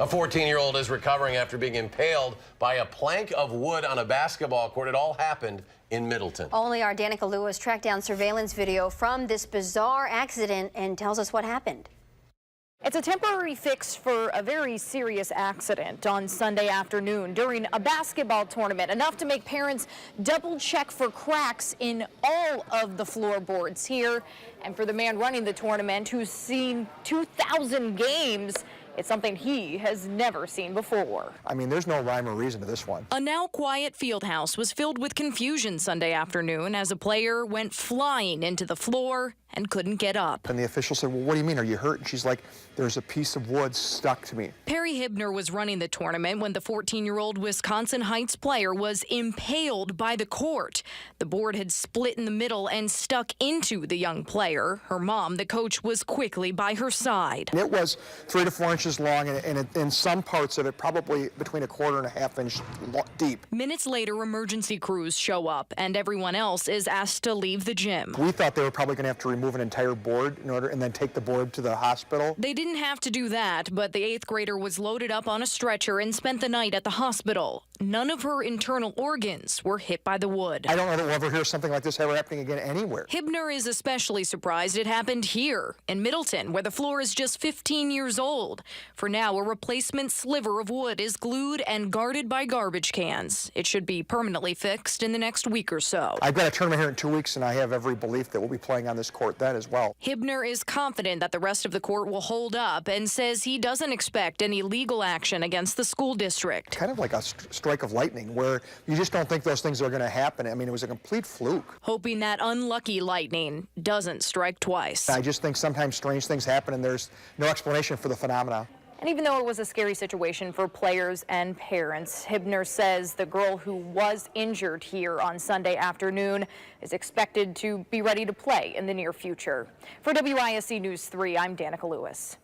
A 14-year-old is recovering after being impaled by a plank of wood on a basketball court. It all happened in Middleton. Only our Danica Lewis tracked down surveillance video from this bizarre accident and tells us what happened. It's a temporary fix for a very serious accident on Sunday afternoon during a basketball tournament, enough to make parents double check for cracks in all of the floorboards here. And for the man running the tournament, who's seen 2,000 games, it's something he has never seen before. I mean, there's no rhyme or reason to this one. A now quiet field house was filled with confusion Sunday afternoon as a player went flying into the floor and couldn't get up. And the official said, well, what do you mean? Are you hurt? And she's like, there's a piece of wood stuck to me. Perry Hibner was running the tournament when the 14-year-old Wisconsin Heights player was impaled by the court. The board had split in the middle and stuck into the young player. Her mom, the coach, was quickly by her side. It was 3 to 4 inches long, and in some parts of it, probably between 1/4 and 1/2 inch deep. Minutes later, emergency crews show up, and everyone else is asked to leave the gym. We thought they were probably going to have to remove an entire board and then take the board to the hospital. They didn't have to do that, but the 8th grader was loaded up on a stretcher and spent the night at the hospital. None of her internal organs were hit by the wood. I don't know that we'll ever hear something like this ever happening again anywhere. Hibner is especially surprised it happened here in Middleton, where the floor is just 15 years old. For now, a replacement sliver of wood is glued and guarded by garbage cans. It should be permanently fixed in the next week or so. I've got a tournament here in 2 weeks, and I have every belief that we'll be playing on this court then as well. Hibner is confident that the rest of the court will hold up and says he doesn't expect any legal action against the school district. Kind of like a strike of lightning, where you just don't think those things are going to happen. I mean, it was a complete fluke. Hoping that unlucky lightning doesn't strike twice. I just think sometimes strange things happen, and there's no explanation for the phenomena. And even though it was a scary situation for players and parents, Hibner says the girl who was injured here on Sunday afternoon is expected to be ready to play in the near future. For WISC News 3, I'm Danica Lewis.